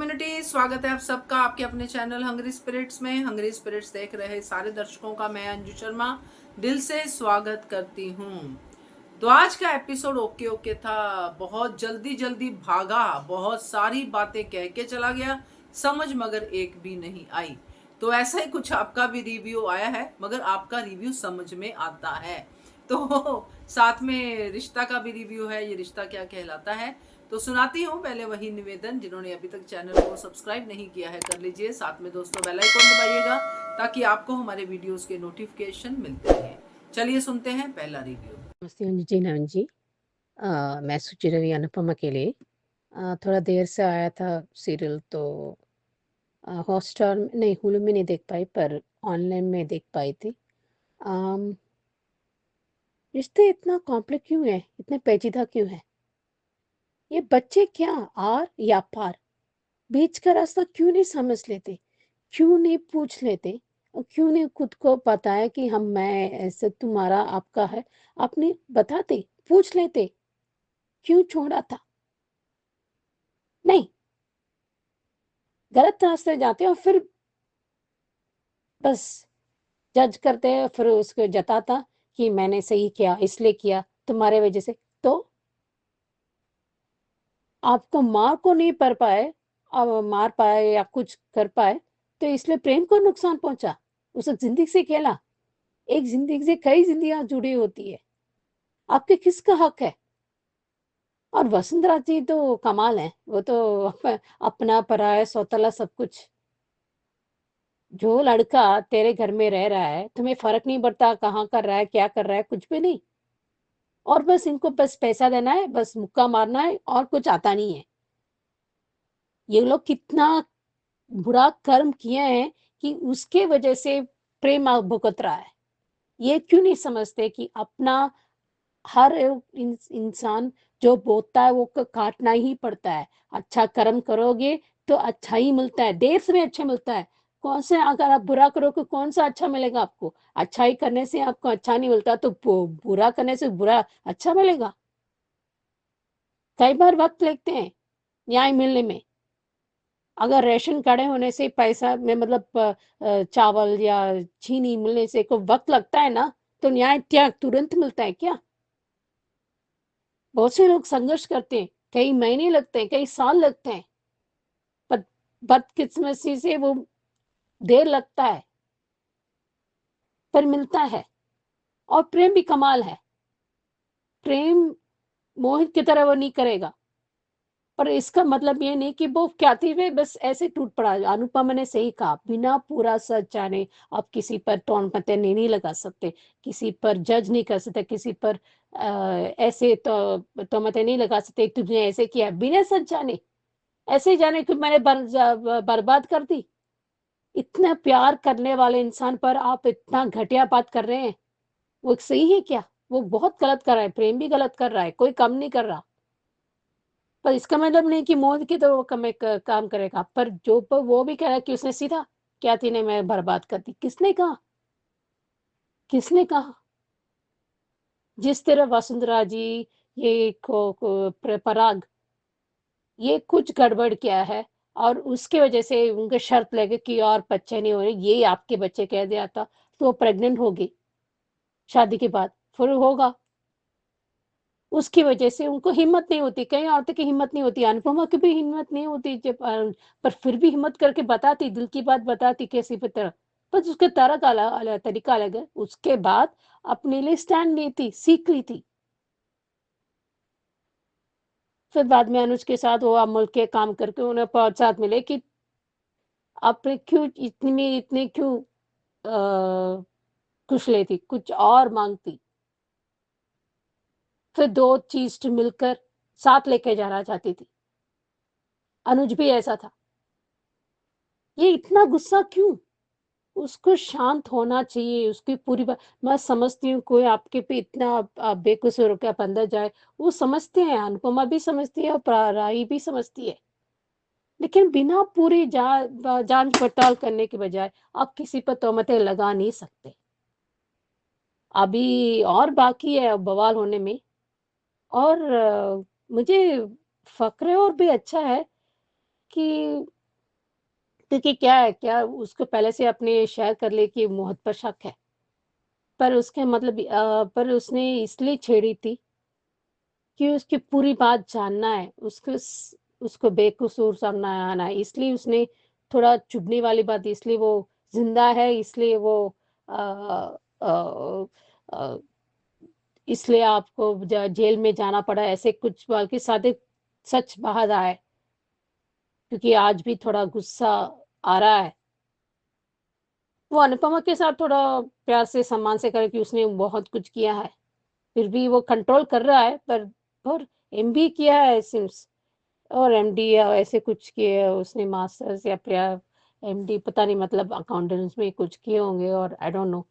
Community, स्वागत है आप सबका आपके अपने चैनल हंग्री स्पिरिट्स में। हंग्री स्पिरिट्स देख रहे सारे दर्शकों का मैं अंजू शर्मा दिल से स्वागत करती हूँ। तो आज का एपिसोड ओके ओके था। बहुत जल्दी जल्दी भागा, बहुत सारी बातें कह के चला गया, समझ मगर एक भी नहीं आई। तो ऐसा ही कुछ आपका भी रिव्यू आया है, मगर आपका रिव्यू समझ में आता है। तो साथ में रिश्ता का भी रिव्यू है, ये रिश्ता क्या कहलाता है। तो सुनाती हूँ। पहले वही निवेदन, जिन्होंने अभी तक चैनल को सब्सक्राइब नहीं किया है कर लीजिए, साथ में दोस्तों बेल आइकन दबाइएगा ताकि आपको हमारे वीडियोस के नोटिफिकेशन मिलते रहें। चलिए सुनते हैं पहला रिव्यू। नमस्ते अंजू जी, नवन जी। मैं सुचि रवि अनुपमा के लिए थोड़ा देर से आया था सीरियल, तो हॉटस्टार नहीं, हुलू में नहीं देख पाई, पर ऑनलाइन में देख पाई थी। अम, रिश्ते इतना कॉम्प्लेक्स क्यों है, इतने पेचीदा क्यों है? ये बच्चे क्या आर या पार, बीच का रास्ता क्यों नहीं समझ लेते? क्यों नहीं पूछ लेते? और क्यों नहीं खुद को पता है कि हम मैं ऐसे तुम्हारा आपका है, अपने बताते, पूछ लेते? क्यों छोड़ा था? नहीं, गलत रास्ते जाते हैं और फिर बस जज करते हैं, फिर उसको जताता कि मैंने सही किया, इसलिए किया, तुम्हारे वजह से। तो आपको मार को नहीं पर पाए, मार पाए या कुछ कर पाए, तो इसलिए प्रेम को नुकसान पहुंचा, उस जिंदगी से खेला। एक जिंदगी से कई जिंदगियां जुड़ी होती है, आपके किसका हक है? और वसुंधरा जी तो कमाल है, वो तो अपना पराया सौतला सब कुछ। जो लड़का तेरे घर में रह रहा है, तुम्हें फर्क नहीं पड़ता कहाँ कर रहा है, क्या कर रहा है, कुछ भी नहीं। और बस इनको बस पैसा देना है, बस मुक्का मारना है, और कुछ आता नहीं है। ये लोग कितना बुरा कर्म किए हैं कि उसके वजह से प्रेम भुगत रहा है। ये क्यों नहीं समझते कि अपना हर इंसान जो बोता है वो काटना ही पड़ता है। अच्छा कर्म करोगे तो अच्छा ही मिलता है, देर से भी अच्छा मिलता है। कौन से, अगर आप बुरा करोगे कौन सा अच्छा मिलेगा आपको? अच्छा ही करने से आपको अच्छा नहीं मिलता, तो बुरा करने से बुरा अच्छा मिलेगा? कई बार वक्त लगते हैं न्याय मिलने में। अगर राशन कार्ड होने से पैसा में मतलब चावल या चीनी मिलने से को वक्त लगता है ना, तो न्याय त्याग तुरंत मिलता है क्या? बहुत से लोग संघर्ष करते हैं, कई महीने लगते हैं, कई साल लगते हैं, पर बदकिस्मती से वो देर लगता है, पर मिलता है। और प्रेम भी कमाल है। प्रेम मोहित की तरह वो नहीं करेगा, पर इसका मतलब ये नहीं कि वो कहते हुए बस ऐसे टूट पड़ा। अनुपमा ने सही कहा, बिना पूरा सच जाने आप किसी पर तौन-पते नहीं लगा सकते, किसी पर जज नहीं कर सकते, किसी पर ऐसे तो तोहमतें नहीं लगा सकते, तुमने ऐसे किया, बिना सच जाने। ऐसे जाने कि मैंने बर्बाद कर दी। इतना प्यार करने वाले इंसान पर आप इतना घटिया बात कर रहे हैं, वो सही है क्या? वो बहुत गलत कर रहा है, प्रेम भी गलत कर रहा है, कोई कम नहीं कर रहा। पर इसका मतलब नहीं कि मौत की तो वो कम एक काम करेगा, पर जो पर वो भी कह रहा है कि उसने सीधा क्या थी ने मैं बर्बाद कर दी। किसने कहा? किसने कहा? जिस तरह वसुंधरा जी, ये पराग, ये कुछ गड़बड़ किया है और उसके वजह से उनके शर्त लगे कि और बच्चे नहीं हो रहे, ये आपके बच्चे कह दिया था, तो वो प्रेग्नेंट होगी शादी के बाद, फिर होगा। उसकी वजह से उनको हिम्मत नहीं होती, कई औरतों की हिम्मत नहीं होती, अनुपमा की भी हिम्मत नहीं होती जब पर फिर भी हिम्मत करके बताती, दिल की बात बताती कैसी भी तरह। बस उसका तरक तरीका अलग है। उसके बाद अपने लिए स्टैंड ली थी, सीख ली थी। फिर बाद में अनुज के साथ वो अमूल के काम करके उन्हें साथ मिले कि आपने क्यों इतने क्यों खुश लेती, कुछ और माँगती। फिर 2 चीज़ मिलकर साथ लेके जाना चाहती थी। अनुज भी ऐसा था। ये इतना गुस्सा क्यों? उसको शांत होना चाहिए, उसकी पूरी मैं समझती हूँ कोई आपके पे इतना बेकसूर होके आप अंदर जाए, वो समझते हैं, अनुपमा भी समझती है और राही भी समझती है। लेकिन बिना पूरी जाँच-पड़ताल करने के बजाय आप किसी पर तोहमतें लगा नहीं सकते। अभी और बाकी है बवाल होने में। और मुझे फ़क्र और भी अच्छा है कि क्योंकि क्या है, क्या उसको पहले से अपने शेयर कर ले कि मोहित पर शक है। पर उसके मतलब पर उसने इसलिए छेड़ी थी कि उसकी पूरी बात जानना है, उसको बेकसूर समझाना है, इसलिए उसने थोड़ा चुभने वाली बात, इसलिए वो ज़िंदा है, इसलिए वो अ अ अ, इसलिए आपको जेल में जाना पड़ा, ऐसे कुछ बल्कि सादे सच बाहर आए, क्योंकि आज भी थोड़ा गुस्सा आ रहा है। वो अनुपमा के साथ थोड़ा प्यार से, सम्मान से करे कि उसने बहुत कुछ किया है, फिर भी वो कंट्रोल कर रहा है, पर एमबीए किया है सिम्स, और एमडी या ऐसे कुछ किए है उसने, मास्टर्स या फिर एमडी, पता नहीं, मतलब अकाउंटेंट्स में कुछ किए होंगे, और आई डोंट नो,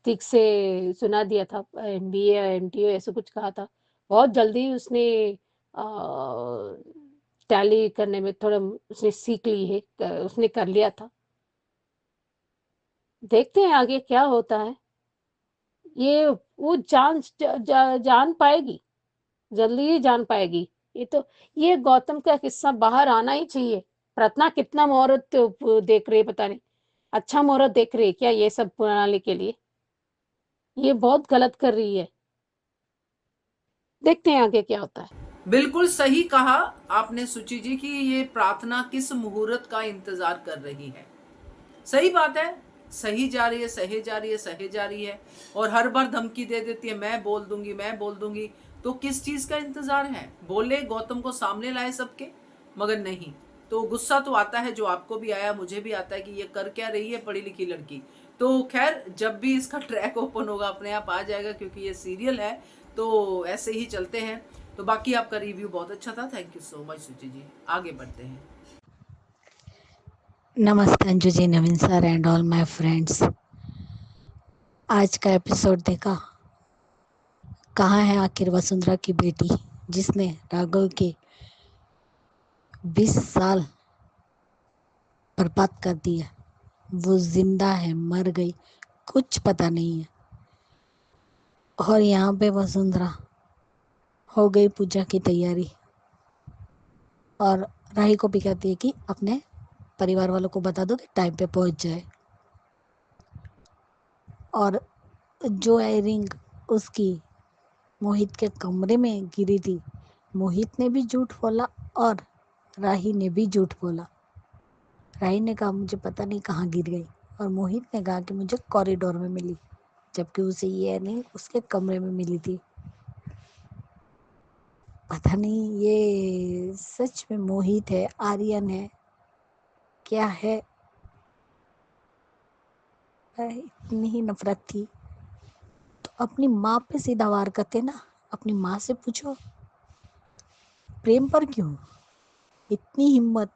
ठीक से सुना दिया था, एमबीए या एमटीए ऐसे कुछ कहा था। बहुत जल्दी उसने टैली करने में थोड़ा उसने सीख ली है, उसने कर लिया था। देखते हैं आगे क्या होता है। ये वो जान पाएगी, जल्दी ही जान पाएगी। ये गौतम का किस्सा बाहर आना ही चाहिए। प्रार्थना कितना मुहूर्त देख रही है, पता नहीं, अच्छा मुहूर्त देख रही है क्या ये सब प्रणाली के लिए? ये बहुत गलत कर रही है। देखते हैं आगे क्या होता है। बिल्कुल सही कहा आपने सुचि जी कि ये प्रार्थना किस मुहूर्त का इंतजार कर रही है। सही बात है, सही जा रही है, सही जा रही है, सही जा रही है, और हर बार धमकी दे देती है, मैं बोल दूंगी, मैं बोल दूंगी। तो किस चीज का इंतजार है? बोले, गौतम को सामने लाए सबके, मगर नहीं। तो गुस्सा तो आता है, जो आपको भी आया, मुझे भी आता है कि ये कर क्या रही है पढ़ी लिखी लड़की। तो खैर, जब भी इसका ट्रैक ओपन होगा अपने आप आ जाएगा, क्योंकि ये सीरियल है, तो ऐसे ही चलते हैं। तो बाकी आपका रिव्यू बहुत अच्छा था, thank you so much Suchi जी। आगे बढ़ते हैं। नमस्ते Anju ji, Naveen sir and all my friends. आज का एपिसोड देखा? कहाँ है आखिर वसुंधरा की बेटी जिसने राघव के 20 साल बर्बाद कर दिए? वो जिंदा है, मर गई, कुछ पता नहीं है। और यहाँ पे वसुंधरा हो गई पूजा की तैयारी, और राही को भी कहती है कि अपने परिवार वालों को बता दो कि टाइम पे पहुंच जाए। और जो एयरिंग उसकी मोहित के कमरे में गिरी थी, मोहित ने भी झूठ बोला और राही ने भी झूठ बोला। राही ने कहा मुझे पता नहीं कहाँ गिर गई, और मोहित ने कहा कि मुझे कॉरिडोर में मिली, जबकि उसे ये नहीं उसके कमरे में मिली थी। पता नहीं ये सच में मोहित है, आर्यन है, क्या है? इतनी ही नफरत थी तो अपनी माँ पे सीधा वार करते ना। अपनी माँ से पूछो प्रेम पर क्यों इतनी हिम्मत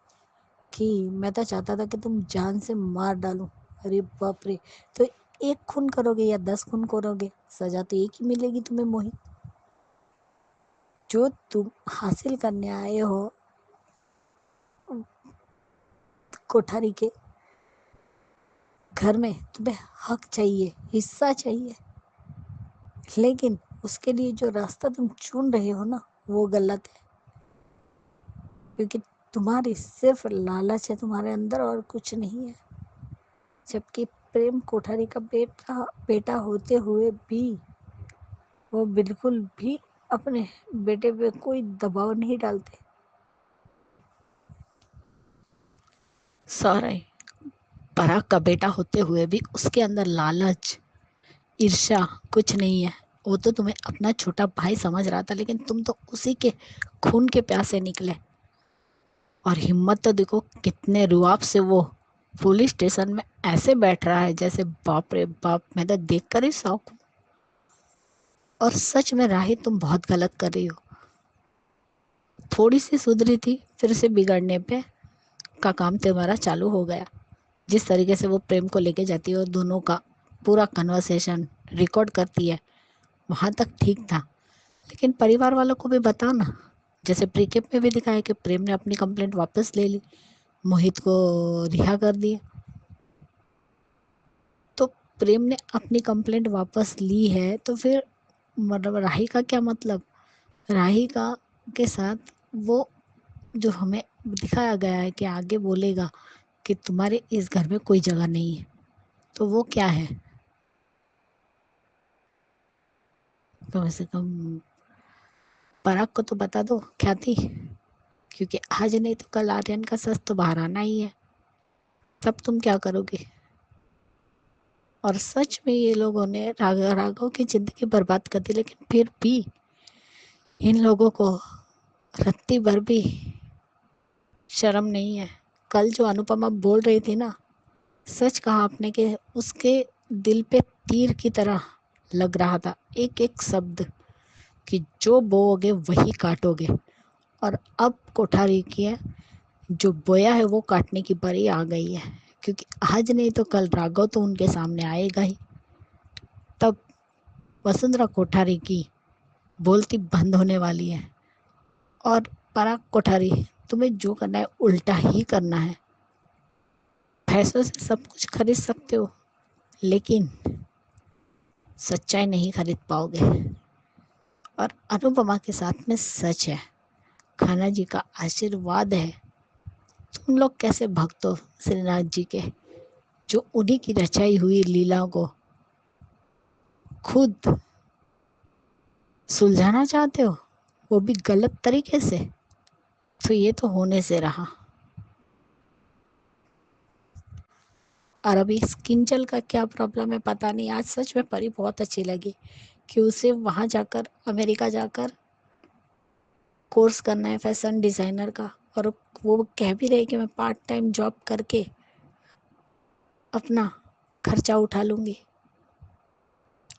कि मैं तो चाहता था कि तुम जान से मार डालो। अरे बाप रे! तो एक खून करोगे या 10 खून करोगे, सजा तो एक ही मिलेगी तुम्हें मोहित। जो तुम हासिल करने आए हो कोठारी के घर में, तुम्हें हक चाहिए, हिस्सा चाहिए, लेकिन उसके लिए जो रास्ता तुम चुन रहे हो ना, वो गलत है। क्योंकि तुम्हारी सिर्फ लालच है तुम्हारे अंदर, और कुछ नहीं है। जबकि प्रेम कोठारी का बेटा होते हुए भी वो बिल्कुल भी अपने बेटे पे कोई दबाव नहीं डालते। सॉरी, पराग का बेटा होते हुए भी उसके अंदर लालच, ईर्ष्या कुछ नहीं है। वो तो तुम्हें अपना छोटा भाई समझ रहा था, लेकिन तुम तो उसी के खून के प्यासे निकले। और हिम्मत तो देखो, कितने रुआब से वो पुलिस स्टेशन में ऐसे बैठ रहा है जैसे बाप रे बाप, मैं तो देख कर ही शौक हूँ। और सच में राही, तुम बहुत गलत कर रही हो। थोड़ी सी सुधरी थी, फिर से बिगड़ने पे का काम तुम्हारा चालू हो गया। जिस तरीके से वो प्रेम को लेके जाती है और दोनों का पूरा कन्वर्सेशन रिकॉर्ड करती है, वहाँ तक ठीक था, लेकिन परिवार वालों को भी बताओ ना। जैसे प्रीकेप में भी दिखाया कि प्रेम ने अपनी कंप्लेंट वापस ले ली, मोहित को रिहा कर दिया। तो प्रेम ने अपनी कंप्लेंट वापस ली है, तो फिर मतलब राही का क्या मतलब? राही का के साथ वो जो हमें दिखाया गया है कि आगे बोलेगा कि तुम्हारे इस घर में कोई जगह नहीं है, तो वो क्या है? कम से कम पराग को तो बता दो क्या थी, क्योंकि आज नहीं तो कल आर्यन का सच तो बाहर आना ही है। तब तुम क्या करोगे? और सच में ये लोगों ने राघव की जिंदगी बर्बाद कर दी, लेकिन फिर भी इन लोगों को रत्ती भर भी शर्म नहीं है। कल जो अनुपमा बोल रही थी ना, सच कहा आपने कि उसके दिल पे तीर की तरह लग रहा था एक एक शब्द, कि जो बोओगे वही काटोगे। और अब कोठारी की है, जो बोया है वो काटने की बारी आ गई है, क्योंकि आज नहीं तो कल राघव तो उनके सामने आएगा ही। तब वसुंधरा कोठारी की बोलती बंद होने वाली है। और पराग कोठारी, तुम्हें जो करना है उल्टा ही करना है। पैसों से सब कुछ खरीद सकते हो, लेकिन सच्चाई नहीं खरीद पाओगे। और अनुपमा के साथ में सच है, खाना जी का आशीर्वाद है। तुम लोग कैसे भक्त हो श्रीनाथ जी के, जो उन्हीं की रचाई हुई लीला को खुद सुलझाना चाहते हो, वो भी गलत तरीके से। तो ये तो होने से रहा। और अभी इस किंजल का क्या प्रॉब्लम है पता नहीं। आज सच में परी बहुत अच्छी लगी कि उसे वहां जाकर, अमेरिका जाकर कोर्स करना है फैशन डिजाइनर का। और वो कह भी रहे कि मैं पार्ट टाइम जॉब करके अपना खर्चा उठा लूंगी।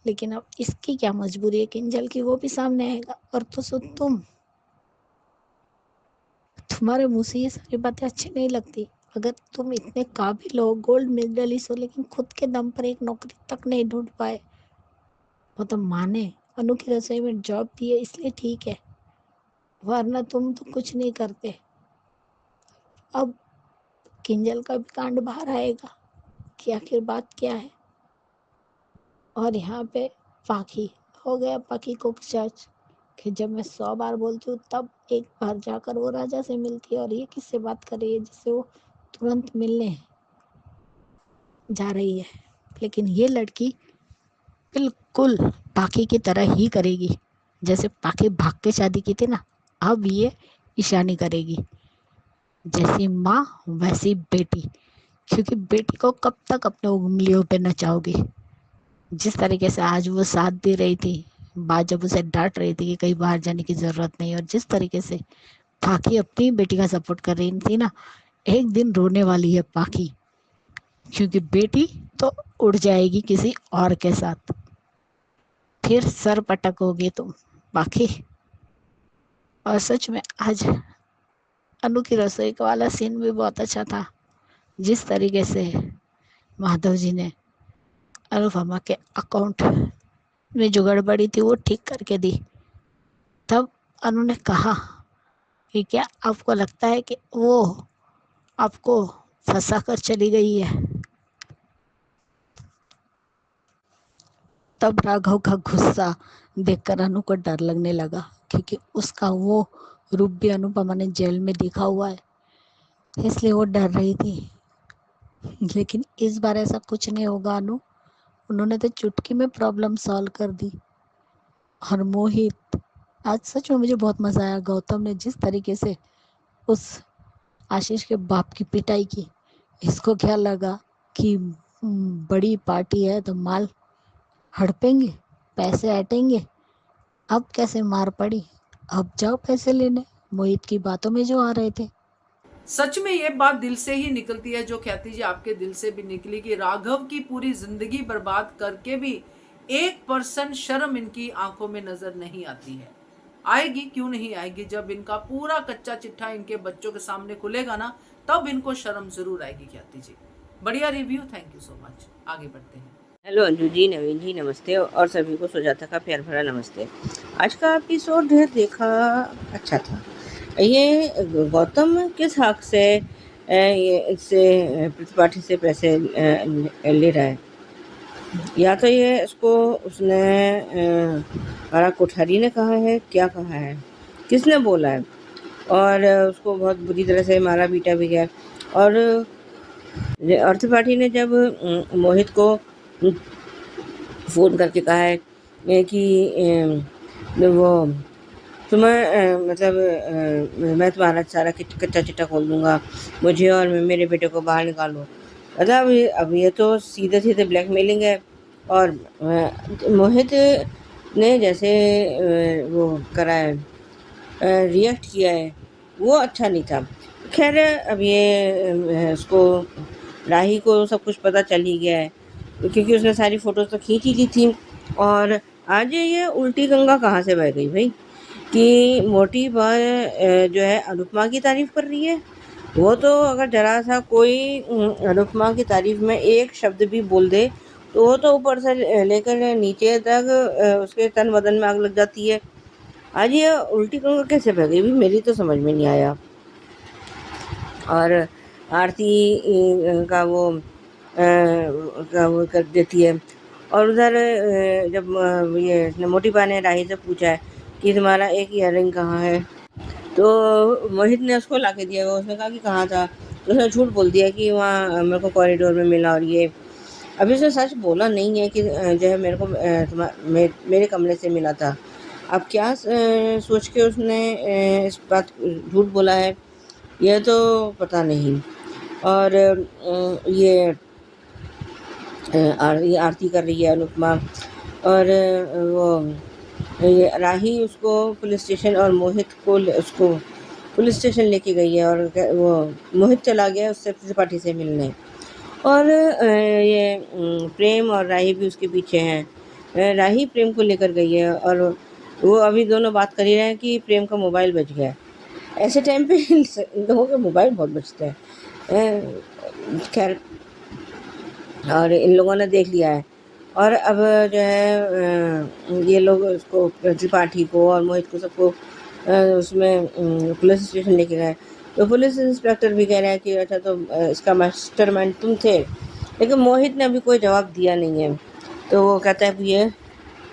लेकिन अब इसकी क्या मजबूरी है किंजल की, वो भी सामने आएगा। और तो तुम्हारे मुंह से ये सारी बातें अच्छी नहीं लगती। अगर तुम इतने काबिल हो, गोल्ड मेडलिस्ट हो, लेकिन खुद के दम पर एक नौकरी तक नहीं ढूंढ पाए, वो तो माने अनु की रसोई में जॉब दी है इसलिए ठीक है, वरना तुम तो कुछ नहीं करते। अब किंजल का भी कांड बाहर आएगा कि आखिर बात क्या है। और यहाँ पे पाखी हो गया, पाखी को चर्च कि जब मैं 100 बार बोलती हूँ तब एक बार जाकर वो राजा से मिलती है, और ये किससे बात कर रही है जिससे वो तुरंत मिलने जा रही है। लेकिन ये लड़की बिल्कुल पाखी की तरह ही करेगी, जैसे पाखी भाग के शादी की थी ना, अब ये ईशानी करेगी। जैसी माँ वैसी बेटी, क्योंकि बेटी को कब तक अपने उंगलियों पे नचाओगी। जिस तरीके से आज वो साथ दे रही थी, बात जब उसे डांट रही थी कि कहीं बाहर जाने की जरूरत नहीं, और जिस तरीके से पाखी अपनी बेटी का सपोर्ट कर रही थी ना, एक दिन रोने वाली है पाखी, क्योंकि बेटी तो उड़ जाएगी किसी और के साथ। फिर सर पटकोगे तुम पाखी। और सच में आज अनु की रसोई का वाला सीन भी बहुत अच्छा था, जिस तरीके से माधव जी ने अनुपमा के अकाउंट में जो गड़बड़ी थी वो ठीक करके दी। तब अनु ने कहा कि क्या आपको लगता है कि वो आपको फंसा कर चली गई है? तब राघव का गुस्सा देखकर अनु को डर लगने लगा, क्योंकि उसका वो रूप भी अनुपमा ने जेल में देखा हुआ है, इसलिए वो डर रही थी। लेकिन इस बार ऐसा कुछ नहीं होगा अनु, उन्होंने तो चुटकी में प्रॉब्लम सॉल्व कर दी। और मोहित, आज सच में मुझे बहुत मजा आया। गौतम ने जिस तरीके से उस आशीष के बाप की पिटाई की, इसको क्या लगा कि बड़ी पार्टी है तो माल हड़पेंगे, पैसे हटेंगे। अब कैसे मार पड़ी, अब जाओ पैसे लेने, मोहित की बातों में जो आ रहे थे। सच में ये बात दिल से ही निकलती है जो ख्याति जी आपके दिल से भी निकली, कि राघव की पूरी जिंदगी बर्बाद करके भी 1% शर्म इनकी आंखों में नजर नहीं आती है। आएगी, क्यों नहीं आएगी? जब इनका पूरा कच्चा चिट्ठा इनके बच्चों के सामने खुलेगा ना, तब इनको शर्म जरूर आएगी। ख्याति जी, बढ़िया review, thank you so much. आगे बढ़ते हैं। हेलो अंजू जी, नवीन जी नमस्ते, और सभी को सुजाता का प्यार भरा नमस्ते। आज का एपिसोड देखा, अच्छा था। ये गौतम किस हक से ये इससे प्रतिपाठी से पैसे ले रहा है? या तो ये इसको उसने हरा कोठारी ने कहा है, क्या कहा है, किसने बोला है? और उसको बहुत बुरी तरह से मारा पीटा भी गया। और त्रिपाठी ने जब मोहित को फ़ोन करके कहा है कि वो तुम्हें मैं तुम्हारा सारा कच्चा चिट्ठा खोल दूंगा, मुझे और मेरे बेटे को बाहर निकालो। मतलब अब ये तो सीधे सीधे ब्लैकमेलिंग है। और मोहित ने जैसे वो करा है, रिएक्ट किया है, वो अच्छा नहीं था। खैर अब ये उसको राही को सब कुछ पता चल ही गया है, क्योंकि उसने सारी फ़ोटोज़ तो खींच ही ली थी। और आज ये उल्टी गंगा कहाँ से बह गई भाई, कि मोटी बहन जो है अनुपमा की तारीफ़ कर रही है। वो तो अगर ज़रा सा कोई अनुपमा की तारीफ़ में एक शब्द भी बोल दे तो वो तो ऊपर से लेकर नीचे तक उसके तन बदन में आग लग जाती है। आज ये उल्टी गंगा कैसे बह गई भी, मेरी तो समझ में नहीं आया। और आरती का वो कर देती है। और उधर जब ये मोटी बहन ने राही से पूछा है कि तुम्हारा एक ईयररिंग कहाँ है, तो मोहित ने उसको ला के दिया। उसने कहा कि कहाँ था, तो उसने झूठ बोल दिया कि वहाँ मेरे को कॉरिडोर में मिला। और ये अभी उसने सच बोला नहीं है कि जो है मेरे को मेरे कमरे से मिला था। अब क्या सोच के उसने इस बात झूठ बोला है, यह तो पता नहीं। और ये आरती कर रही है अनुपमा। और वो ये राही उसको पुलिस स्टेशन और मोहित को उसको पुलिस स्टेशन लेके गई है। और वो मोहित चला गया उससे त्रिपाठी से मिलने। और ये प्रेम और राही भी उसके पीछे हैं। राही प्रेम को लेकर गई है और वो अभी दोनों बात कर ही रहे हैं कि प्रेम का मोबाइल बज गया। ऐसे टाइम पे इन लोगों के मोबाइल बहुत बचते हैं। खैर, और इन लोगों ने देख लिया है। और अब जो है ये लोग उसको त्रिपाठी को और मोहित को सबको उसमें पुलिस स्टेशन लेके गए। तो पुलिस इंस्पेक्टर भी कह रहे हैं कि अच्छा, तो इसका मास्टरमाइंड तुम थे। लेकिन मोहित ने अभी कोई जवाब दिया नहीं है। तो वो कहता है भी है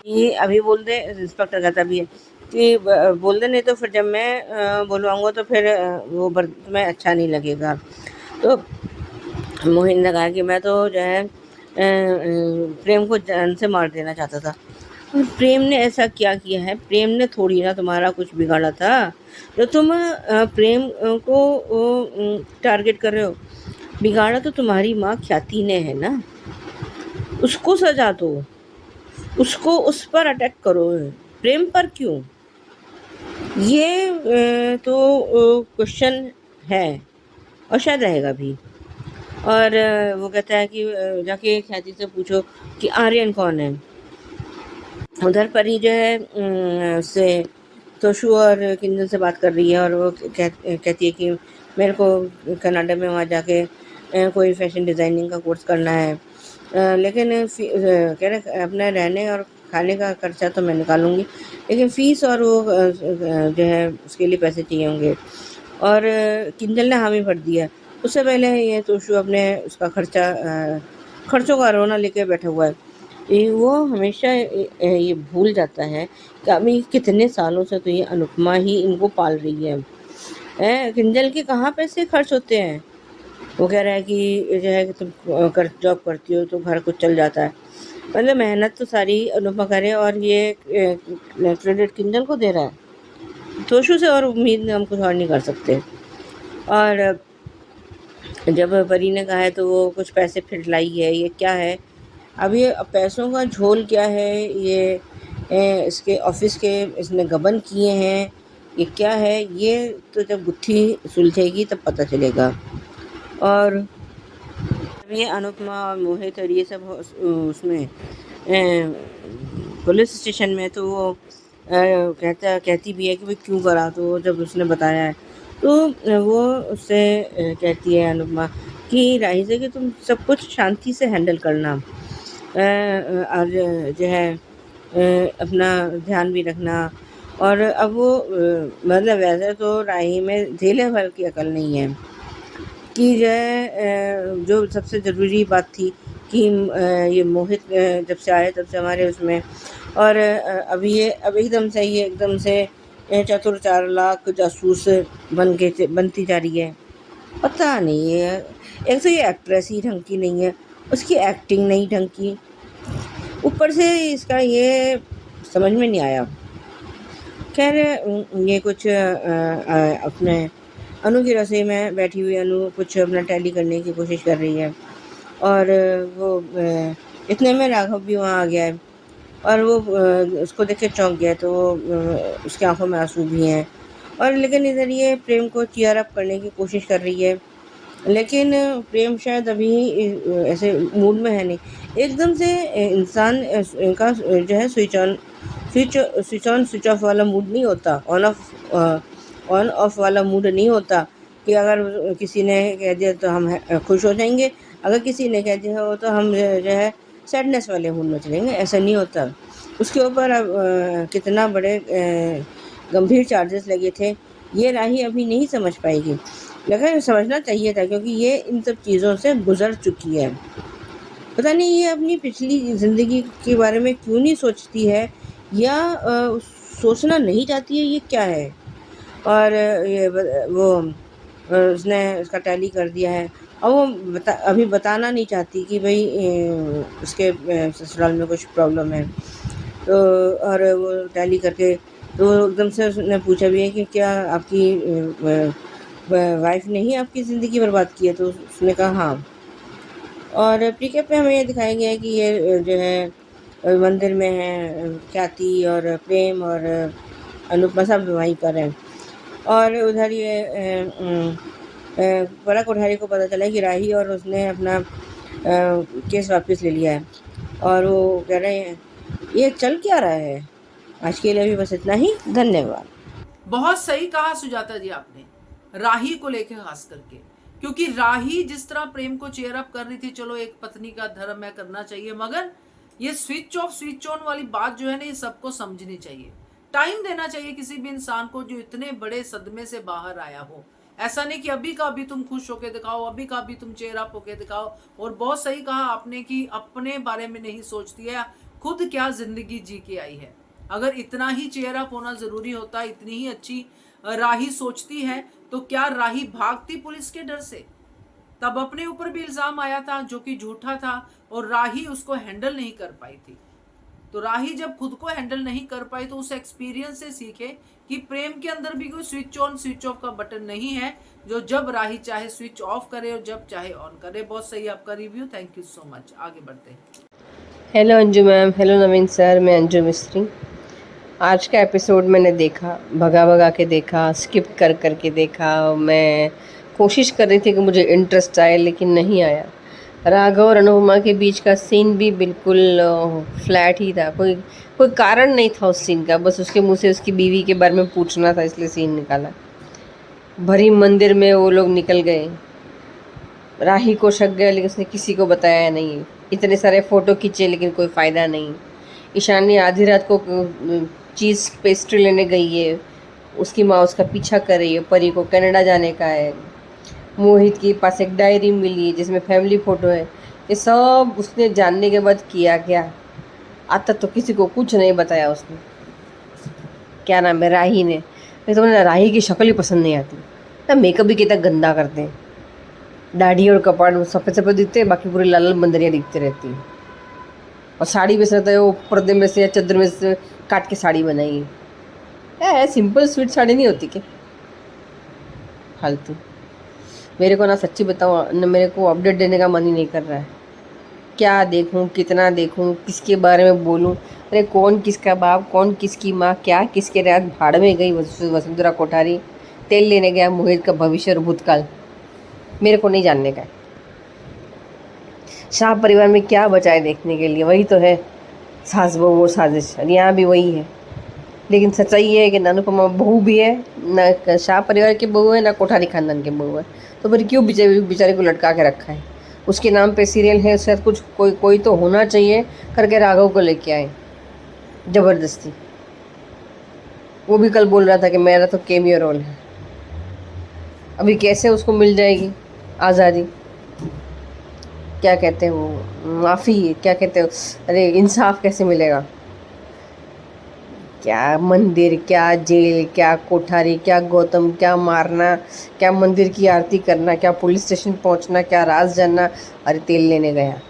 कि अभी बोल दे। इंस्पेक्टर कहता भी है कि बोल दे, नहीं तो फिर जब मैं बुलवाऊँगा तो फिर वो तुम्हें अच्छा नहीं लगेगा। तो मोहित ने कहा कि मैं तो जो है प्रेम को जान से मार देना चाहता था। और प्रेम ने ऐसा क्या किया है? प्रेम ने थोड़ी ना तुम्हारा कुछ बिगाड़ा था। जो तुम प्रेम को टारगेट कर रहे हो, बिगाड़ा तो तुम्हारी माँ ख्याति ने है ना। उसको सजा दो, उसको उस पर अटैक करो, प्रेम पर क्यों? ये तो क्वेश्चन है और शायद रहेगा भी। और वो कहता है कि जाके ख्याति से पूछो कि आर्यन कौन है। उधर परी जो है उससे तोशु और किंजल से बात कर रही है। और वो कहती है कि मेरे को कनाडा में वहाँ जाके कोई फैशन डिज़ाइनिंग का कोर्स करना है। लेकिन कह रहे अपने रहने और खाने का खर्चा तो मैं निकालूंगी, लेकिन फ़ीस और वो जो है उसके लिए पैसे चाहिए होंगे। और किंजल ने हामी भर दिया। उससे पहले ये तोशु अपने उसका खर्चों का रोना लेके बैठा हुआ है। वो हमेशा ये भूल जाता है कि अभी कितने सालों से तो ये अनुपमा ही इनको पाल रही है। किंजल के कहाँ पैसे खर्च होते हैं? वो कह रहा है कि जो है कि तुम जॉब करती हो तो घर कुछ चल जाता है। मतलब मेहनत तो सारी अनुपमा करे और ये क्रेडिट किंजल को दे रहा है। तोशु से और उम्मीद हम कुछ और नहीं कर सकते। और जब परी ने कहा है तो वो कुछ पैसे फिर लाई है। ये क्या है? अब ये पैसों का झोल क्या है? ये इसके ऑफिस के इसने गबन किए हैं, ये क्या है? ये तो जब गुत्थी सुलझेगी तब पता चलेगा। और ये अनुपमा और मोहित और ये सब उसमें पुलिस स्टेशन में, तो वो कहती भी है कि भाई क्यों करा। तो जब उसने बताया है तो वो उससे कहती है अनुपमा कि राही से कि तुम सब कुछ शांति से हैंडल करना और जो है अपना ध्यान भी रखना। और अब वो मतलब वैसे तो राही में झेले भर की अकल नहीं है कि जो है जो सबसे ज़रूरी बात थी कि ये मोहित जब से आए तब से हमारे उसमें। और अब एकदम से चतुर चालाक जासूस बनती जा रही है। पता नहीं है, एक तो ये एक्ट्रेस ही ढंग की नहीं है, उसकी एक्टिंग नहीं ढंग की, ऊपर से इसका ये समझ में नहीं आया। खैर ये कुछ अपने अनु की रसोई में बैठी हुई अनु कुछ अपना टैली करने की कोशिश कर रही है, और वो इतने में राघव भी वहाँ आ गया है, और वो उसको देख के चौंक गया, तो वो उसकी आंखों में आंसू भी हैं, और लेकिन इधर ये प्रेम को चीयर अप करने की कोशिश कर रही है, लेकिन प्रेम शायद अभी ऐसे मूड में है नहीं। एकदम से इंसान इनका जो है स्विच ऑफ वाला मूड नहीं होता, ऑन ऑफ वाला मूड नहीं होता कि अगर किसी ने कह दिया तो हम खुश हो जाएंगे, अगर किसी ने कह दिया हो तो हम जो है सैडनेस वाले मूड में चलेंगे, ऐसा नहीं होता। उसके ऊपर अब कितना बड़े गंभीर चार्जेस लगे थे, ये राही अभी नहीं समझ पाएगी, लेकिन समझना चाहिए था, क्योंकि ये इन सब चीज़ों से गुजर चुकी है। पता नहीं ये अपनी पिछली ज़िंदगी के बारे में क्यों नहीं सोचती है, या सोचना नहीं चाहती है, ये क्या है। और उसने उसका टैली कर दिया है, और वो अभी बताना नहीं चाहती कि भाई उसके ससुराल में कुछ प्रॉब्लम है, तो और वो टैली करके तो एकदम से उसने पूछा भी है कि क्या आपकी वाइफ ने ही आपकी ज़िंदगी बर्बाद की है, तो उसने कहा हाँ। और प्रीकेप में हमें ये दिखाया गया है कि ये जो है मंदिर में है, ख्याति और प्रेम और अनुपमा सब वहीं पर हैं, और उधर ये बड़ा कोठारी को पता चला है कि राही और उसने अपना केस वापस ले लिया है, और वो कह रहे हैं ये चल क्या रहा है। आज के लिए भी बस इतना ही, धन्यवाद। बहुत सही कहा सुजाता जी आपने, राही को लेकर खास करके, क्योंकि राही जिस तरह प्रेम को चेयर अप कर रही थी, चलो एक पत्नी का धर्म है, करना चाहिए, मगर ये स्विच ऑफ स्विच ऑन वाली बात जो है ना, ये सबको समझनी चाहिए। टाइम देना चाहिए किसी भी इंसान को जो इतने बड़े सदमे से बाहर आया हो। ऐसा नहीं कि अभी का अभी तुम खुश होके दिखाओ, अभी का अभी तुम चेयर अप होके दिखाओ। और बहुत सही कहा आपने कि अपने बारे में नहीं सोचती है, खुद क्या जिंदगी जी के आई है। अगर इतना ही चेयर अप होना जरूरी होता, इतनी ही अच्छी राही सोचती है, तो क्या राही भागती पुलिस के डर से? तब अपने ऊपर भी इल्जाम आया था जो कि झूठा था, और राही उसको हैंडल नहीं कर पाई थी। तो राही जब खुद को हैंडल नहीं कर पाई, तो उस एक्सपीरियंस से सीखे कि प्रेम के अंदर भी कोई स्विच ऑन स्विच ऑफ का बटन नहीं है, जो जब राही चाहे स्विच ऑफ करे और जब चाहे ऑन करे। बहुत सही आपका review, thank you so much. आगे बढ़ते हैं। हेलो अंजू मैम, हेलो नवीन सर, मैं अंजू मिस्त्री। आज का एपिसोड मैंने देखा, भगा भगा के देखा, स्किप कर कर के देखा। मैं कोशिश कर रही थी कि मुझे इंटरेस्ट आए, लेकिन नहीं आया। राघव और अनुपमा के बीच का सीन भी बिल्कुल फ्लैट ही था, कोई कारण नहीं था उस सीन का, बस उसके मुंह से उसकी बीवी के बारे में पूछना था, इसलिए सीन निकाला। भरी मंदिर में वो लोग निकल गए, राही को शक गया, लेकिन उसने किसी को बताया नहीं। इतने सारे फ़ोटो खींचे, लेकिन कोई फ़ायदा नहीं। ईशानी आधी रात को चीज़ पेस्ट्री लेने गई है, उसकी माँ उसका पीछा कर रही है, परी को कनाडा जाने का है। मोहित के पास एक डायरी मिली है जिसमें फैमिली फ़ोटो है। ये सब उसने जानने के बाद किया क्या? आता तो किसी को कुछ नहीं बताया उसने। क्या नाम है, राही ने। नहीं तो मुझे राही की शक्ल ही पसंद नहीं आती ना, मेकअप भी कितना गंदा करते हैं, दाढ़ी और कपाड़ सफ़ेद सफ़ेद दिखते हैं, बाकी पूरी लाल लाल बंदरियाँ दिखती रहती हैं। और साड़ी में से रहता है वो पर्दे में से या चादर में से काट के साड़ी बनाई है, सिंपल स्वीट साड़ी नहीं होती क्या? फालतू। मेरे को ना सच्ची बताऊँ ना, मेरे को अपडेट देने का मन ही नहीं कर रहा है। क्या देखूं, कितना देखूं, किसके बारे में बोलूं? अरे कौन किसका बाप, कौन किसकी माँ, क्या किसके रात भाड़ में गई वसुंधरा कोठारी, तेल लेने गया मोहित का भविष्य और भूतकाल, मेरे को नहीं जानने का है। शाह परिवार में क्या बचा है देखने के लिए? वही तो है, सास बहू और साजिश, और यहाँ भी वही है। लेकिन सच्चाई ये है कि अनुपमा बहू भी है, ना शाह परिवार की बहू है, ना कोठारी खानदान की बहू है। तो फिर क्यों बेचारे को लटका के रखा है? उसके नाम पे सीरियल है, शायद कुछ कोई तो होना चाहिए करके राघव को लेके आए ज़बरदस्ती। वो भी कल बोल रहा था कि मेरा तो कैमियो रोल है। अभी कैसे उसको मिल जाएगी आज़ादी? क्या कहते हैं वो, माफ़ी क्या कहते हो, अरे इंसाफ कैसे मिलेगा? क्या मंदिर, क्या जेल, क्या कोठारी, क्या गौतम, क्या मारना, क्या मंदिर की आरती करना, क्या पुलिस स्टेशन पहुंचना, क्या राज जानना। अरे तेल लेने गया,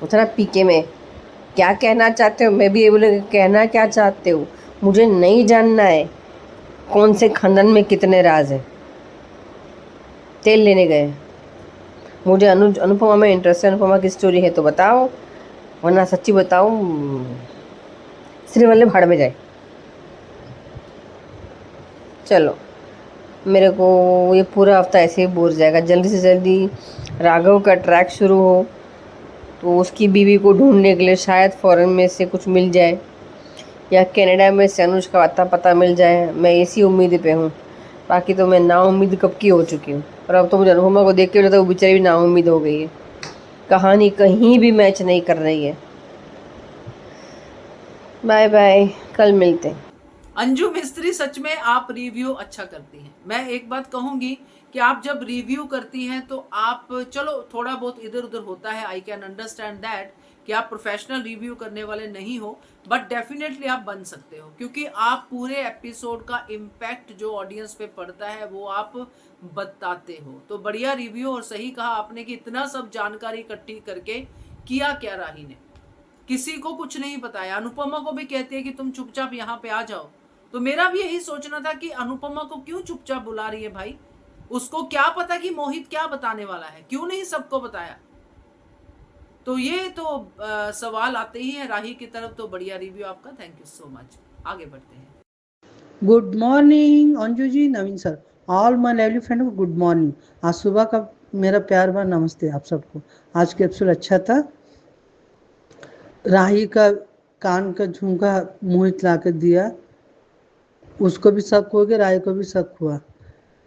उतना पीके में क्या कहना चाहते हो? मैं भी ये बोले कहना क्या चाहते हो? मुझे नहीं जानना है कौन से खानदान में कितने राज हैं। तेल लेने गए। मुझे अनुपमा में इंटरेस्ट है। अनुपमा की स्टोरी है तो बताओ, वरना सच्ची बताओ श्री वाले भाड़ में जाए। चलो, मेरे को ये पूरा हफ्ता ऐसे ही बोर जाएगा। जल्दी से जल्दी राघव का ट्रैक शुरू हो तो उसकी बीवी को ढूंढने के लिए शायद फॉरेन में से कुछ मिल जाए, या कनाडा में से अनुज का अता पता मिल जाए। मैं इसी उम्मीद पे हूँ। बाकी तो मैं नाउम्मीद कब की हो चुकी हूँ, और अब तो मुझे अनुपमा को देख के लगता है वो बेचारी भी नाउम्मीद हो गई है। कहानी कहीं भी मैच नहीं कर रही है। बाय बाय, कल मिलते हैं। अंजू मिस्त्री, सच में आप रिव्यू अच्छा करती हैं। मैं एक बात कहूंगी कि आप जब रिव्यू करती हैं तो आप, चलो थोड़ा बहुत इधर उधर होता है, आई कैन अंडरस्टैंड दैट कि आप प्रोफेशनल रिव्यू करने वाले नहीं हो, बट डेफिनेटली आप बन सकते हो, क्योंकि आप पूरे एपिसोड का इम्पैक्ट जो ऑडियंस पे पड़ता है वो आप बताते हो। तो बढ़िया रिव्यू, और सही कहा आपने कि इतना सब जानकारी इकट्ठी करके किया क्या राही ने, किसी को कुछ नहीं बताया। अनुपमा को भी कहती है कि तुम चुपचाप यहाँ पे आ जाओ। तो मेरा भी यही सोचना था कि अनुपमा को क्यों चुपचाप बुला रही है भाई, उसको क्या पता कि मोहित क्या बताने वाला है, क्यों नहीं सबको बताया। तो ये तो सवाल आते ही है राही की तरफ। तो बढ़िया रिव्यू आपका, थैंक यू सो मच। आगे बढ़ते हैं। Good morning Anju ji, Naveen sir, all my lovely friend को गुड मॉर्निंग। आज सुबह का मेरा प्यार भरा नमस्ते आप सबको। आज का एपिसोड अच्छा था। राही का कान का झुमका मोहित ला कर दिया, उसको भी शक हो गया, राही को भी शक हुआ।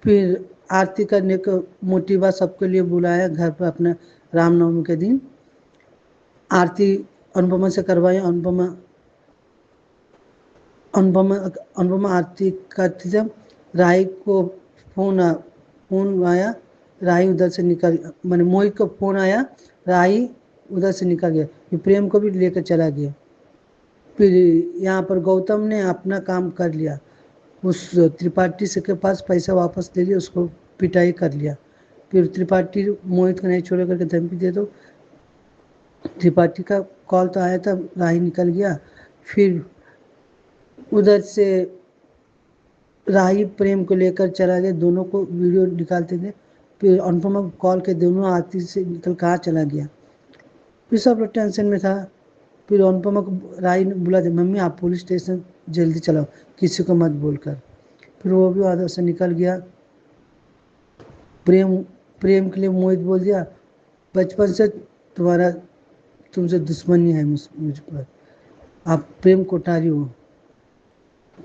फिर आरती करने को मोटिवा सबके लिए बुलाया घर पर अपने रामनवमी के दिन। आरती अनुपमा से करवाई। अनुपमा अनुपमा अनुपमा आरती करती जब राही को फोन आया, राही उधर से निकल, मैंने मोहित को फोन आया, राही उधर से निकल गया, फिर प्रेम को भी लेकर चला गया। फिर यहाँ पर गौतम ने अपना काम कर लिया, उस त्रिपाठी से के पास पैसा वापस ले लिया, उसको पिटाई कर लिया। फिर त्रिपाठी मोहित को नहीं छोड़े करके धमकी दे दो। त्रिपाठी का कॉल तो आया था, राही निकल गया। फिर उधर से राही प्रेम को लेकर चला गया, दोनों को वीडियो निकालते थे। फिर अनुपमा को कॉल के दोनों आरती से निकल कहाँ चला गया। फिर सब लोग टेंशन में था। फिर अनुपमा को राही ने बुला दिया, मम्मी आप पुलिस स्टेशन जल्दी चलाओ, किसी को मत बोलकर। फिर वो भी आधा से निकल गया। प्रेम के लिए मोहित बोल दिया, बचपन से तुमसे दुश्मनी है मुझ पर, आप प्रेम कोठारी हो।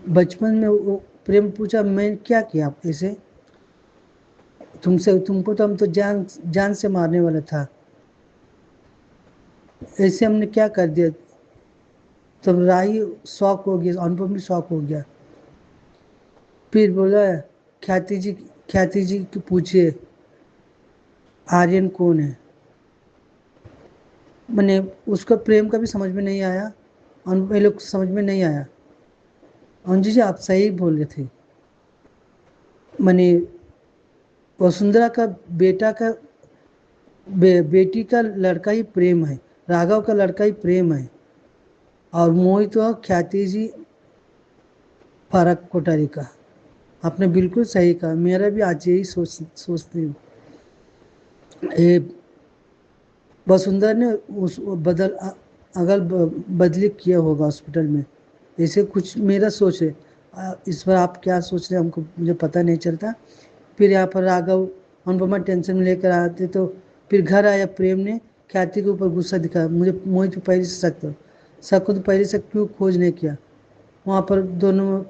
बचपन में वो प्रेम पूछा, मैं क्या किया आप ऐसे, तुमको तो हम तो जान से मारने वाला था, ऐसे हमने क्या कर दिया। तब राही शौक हो गया, अनुपम भी शौक हो गया। फिर बोला, ख्याति जी की पूछिए आर्यन कौन है। मैंने उसका प्रेम का भी समझ में नहीं आया, ये लोग समझ में नहीं आया। अंजू जी आप सही बोल रहे थे, मैंने वसुंधरा का बेटी का लड़का ही प्रेम है, राघव का लड़का ही प्रेम है, और मोहित और ख्याति जी फर्क कोठारी का। आपने बिल्कुल सही कहा, मेरा भी आज यही सोचती हूँ। वसुंधरा ने उस बदली किया होगा हॉस्पिटल में, ऐसे कुछ मेरा सोच है। इस बार आप क्या सोच रहे हैं हमको मुझे पता नहीं चलता। फिर यहाँ पर राघव अनुपमा टेंशन में लेकर आते, तो फिर घर आया प्रेम ने ख्याति के ऊपर गुस्सा दिखाया। मुझे मोहित पे पहले से शक तो पहले से क्यों खोज नहीं किया। वहाँ पर दोनों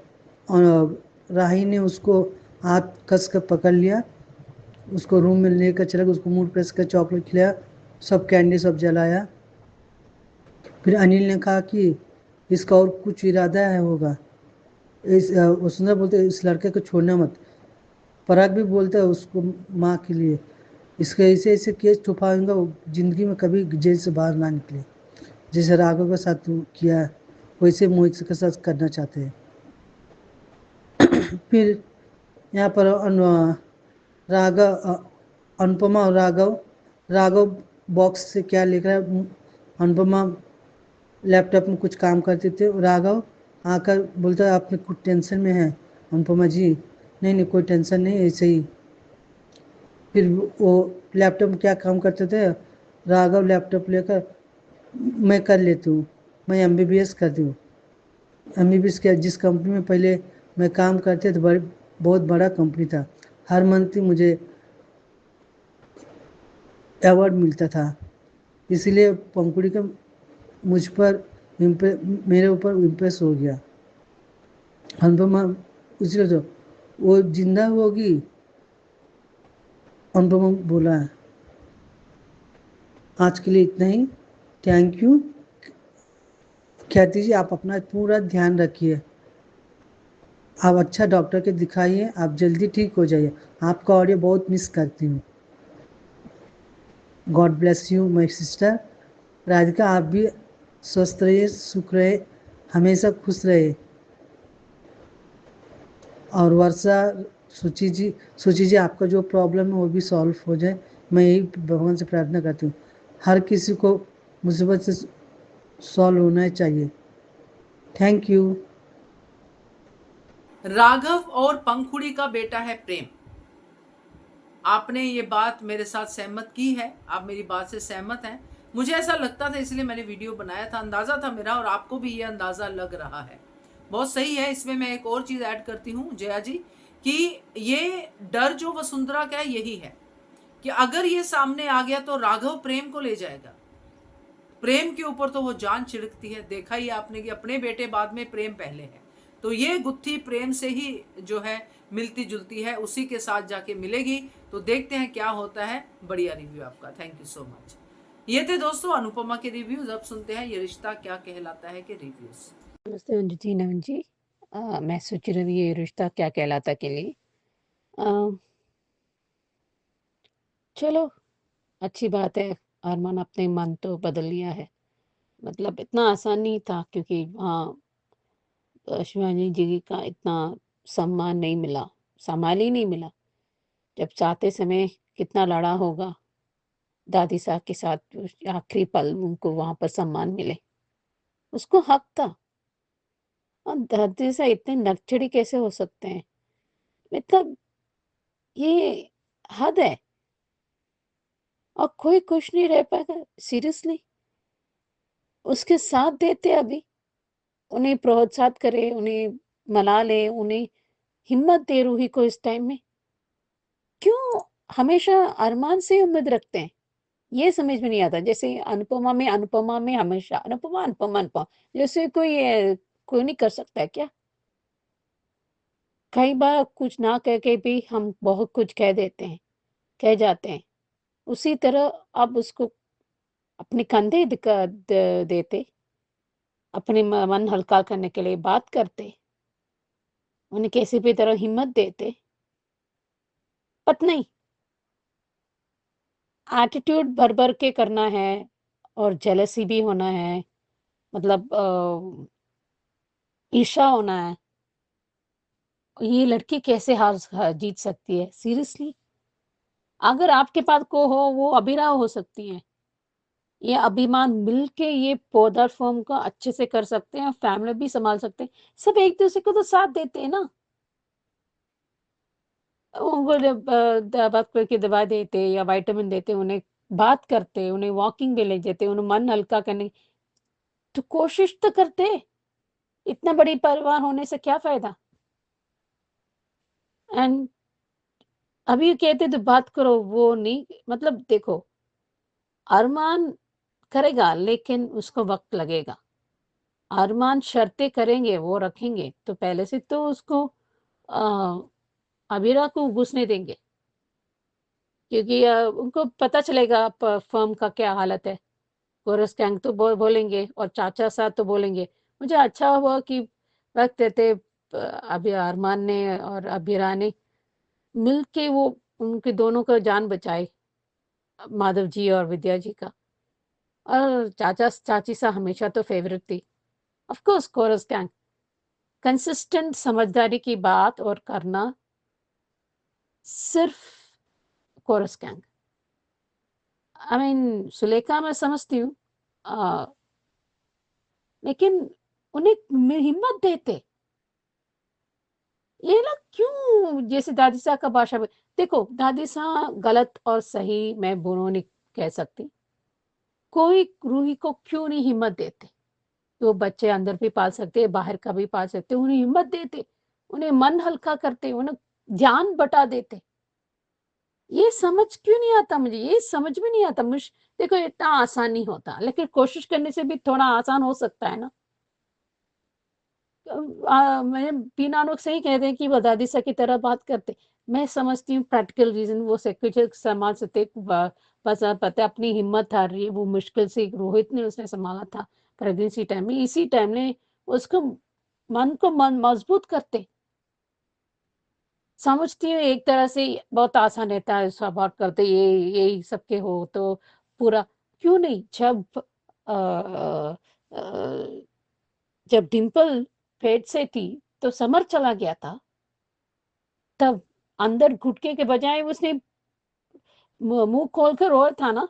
राही ने उसको हाथ कस कर पकड़ लिया, उसको रूम में लेकर चला गया, उसको मूड प्रेस कर चॉकलेट खिलाया, सब कैंडी सब जलाया। फिर अनिल ने कहा कि इसका और कुछ इरादा है होगा। वसुंधरा बोलते इस लड़के को छोड़ना मत। पराग भी बोलता है उसको माँ के लिए, इसके ऐसे केस छुपाऊंगा वो जिंदगी में कभी जेल से बाहर ना निकले, जैसे राघव के साथ किया। वैसे मोहित के साथ करना चाहते हैं। फिर यहाँ पर अनुपमा और राघव बॉक्स से क्या लिख रहा है। अनुपमा लैपटॉप में कुछ काम करते थे। राघव आकर बोलता है आपने कुछ टेंशन में है। अनुपमा जी नहीं नहीं कोई टेंशन नहीं, ऐसे ही। फिर वो लैपटॉप में क्या काम करते थे। राघव लैपटॉप लेकर मैं कर लेती हूँ, मैं MBBS करती हूँ। MBBS के जिस कंपनी में पहले मैं काम करते थे बहुत बड़ा कंपनी था। हर मंथ ही मुझे अवार्ड मिलता था। इसीलिए पंकुड़ी का मुझ पर मेरे ऊपर इम्प्रेस हो गया। अनुपमा इसलिए तो वो जिंदा होगी। अनुपमा बोला आज के लिए इतना ही, थैंक यू। ख्याति जी आप अपना पूरा ध्यान रखिए, आप अच्छा डॉक्टर के दिखाइए, आप जल्दी ठीक हो जाइए। आपका ऑडियो बहुत मिस करती हूँ। God bless you my sister. Radhika आप भी स्वस्थ रहिए, सुख रहे, हमेशा खुश रहे। और वर्षा सुची जी आपका जो प्रॉब्लम है वो भी सॉल्व हो जाए, मैं यही भगवान से प्रार्थना करती हूँ। हर किसी को मुसीबत से सॉल्व होना चाहिए। Thank you. राघव और पंखुड़ी का बेटा है प्रेम। आपने ये बात मेरे साथ सहमत की है, आप मेरी बात से सहमत हैं। मुझे ऐसा लगता था इसलिए मैंने वीडियो बनाया था, अंदाजा था मेरा और आपको भी ये अंदाजा लग रहा है। बहुत सही है। इसमें मैं एक और चीज ऐड करती हूँ जया जी कि ये डर जो वसुंधरा का है यही है कि अगर ये सामने आ गया तो राघव प्रेम को ले जाएगा। प्रेम के ऊपर तो वो जान छिड़कती है, देखा ही आपने कि अपने बेटे बाद में प्रेम पहले है। तो ये गुत्थी प्रेम से ही जो है मिलती जुलती है, उसी के साथ जाके मिलेगी। तो देखते हैं क्या होता है। बढ़िया रिव्यू आपका, थैंक यू सो मच। ये थे दोस्तों अनुपमा के रिव्यूज। अब सुनते हैं ये रिश्ता क्या कहलाता है के रिव्यूज। नमस्ते अंजू जी, नमन जी। मैं सोच रही हूँ ये रिश्ता क्या कहलाता के लिए। अ, चलो अच्छी बात है, अरमान अपने मन तो बदल लिया है। मतलब इतना आसान नहीं था क्योंकि हाँ शिवानी जी का इतना सम्मान नहीं मिला, सम्मान ही नहीं मिला। जब चाहते समय कितना लड़ा होगा दादी साहब के साथ, आखिरी पल उनको वहां पर सम्मान मिले, उसको हक था। और दादी साहब इतने नकचड़ी कैसे हो सकते हैं, मतलब ये हद है। और कोई खुश नहीं रह पाएगा सीरियसली, उसके साथ देते अभी, उन्हें प्रोत्साहित करे, उन्हें मना ले, उन्हें हिम्मत दे रूही को इस टाइम में। क्यों हमेशा अरमान से उम्मीद रखते हैं, ये समझ में नहीं आता। जैसे अनुपमा में हमेशा अनुपमा जैसे कोई नहीं कर सकता है क्या। कई बार कुछ ना कह के भी हम बहुत कुछ कह देते हैं, कह जाते हैं। उसी तरह अब उसको अपने कंधे देते, अपने मन हल्का करने के लिए बात करते, उन्हें किसी भी तरह हिम्मत देते, बट नहीं, एटीट्यूड भर भर के करना है और जेलसी भी होना है, मतलब ईर्ष्या होना है। ये लड़की कैसे जीत सकती है सीरियसली। अगर आपके पास को हो वो अभिनव हो सकती है, ये अभिमान मिलके ये पौधर फॉर्म का अच्छे से कर सकते हैं, फैमिली भी संभाल सकते हैं। सब एक दूसरे को तो साथ देते हैं ना, उनको जब बात करके दवा देते या विटामिन देते, उन्हें बात करते, उन्हें वॉकिंग पे ले जाते, उन्हें मन हल्का करने, तो कोशिश तो करते। इतना बड़ी परिवार होने से क्या फायदा। एंड अभी कहते तो बात करो, वो नहीं, मतलब देखो अरमान करेगा लेकिन उसको वक्त लगेगा। अरमान शर्तें करेंगे, वो रखेंगे तो पहले से तो उसको अ, अबीरा को घुसने देंगे, क्योंकि उनको पता चलेगा फर्म का क्या हालत है। कोरस गैंग तो बोलेंगे और चाचा साहब तो बोलेंगे। मुझे अच्छा हुआ कि वक्त रहते अभी अरमान ने और अबीरा ने मिल के वो उनके दोनों का जान बचाए, माधव जी और विद्या जी का। और चाचा चाची सा हमेशा तो फेवरेट थी, of course chorus gang, consistent समझदारी की बात और करना सिर्फ chorus gang. I mean Sulekha मैं समझती हूँ, लेकिन उन्हें हिम्मत देते। ये लोग क्यों जैसे दादी साहब का भाषा में, देखो दादी साहब गलत और सही मैं दोनों नहीं कह सकती, कोई रूही को क्यों नहीं हिम्मत देते? वो बच्चे अंदर भी पाल सकते हैं, बाहर का भी पाल सकते हैं, उन्हें हिम्मत देते, उन्हें मन हल्का करते, उन्हें जान बटा देते। ये समझ क्यों नहीं आता मुझे? ये समझ में नहीं आता। देखो इतना आसान नहीं होता, लेकिन कोशिश करने से भी थोड़ा आसान हो सकता है ना। मैं पीनानोक सही कहते हैं कि वो दादी सा की तरह बात करते। मैं समझती हूँ प्रैक्टिकल रीजन वो सेक्रेटरी संभाल सकते, बस पता है अपनी हिम्मत हार रही है, वो मुश्किल से रोहित ने उसने संभाला था प्रेगनेंसी टाइम में, इसी टाइम ने उसको मन को मजबूत करते। समझती हूँ एक तरह से बहुत आसान रहता है सपोर्ट करते, ये यही सबके हो तो पूरा क्यों नहीं। जब डिम्पल पेट से थी तो समर चला गया था, तब अंदर घुटके के बजाय उसने मुंह खोल कर रोया था ना,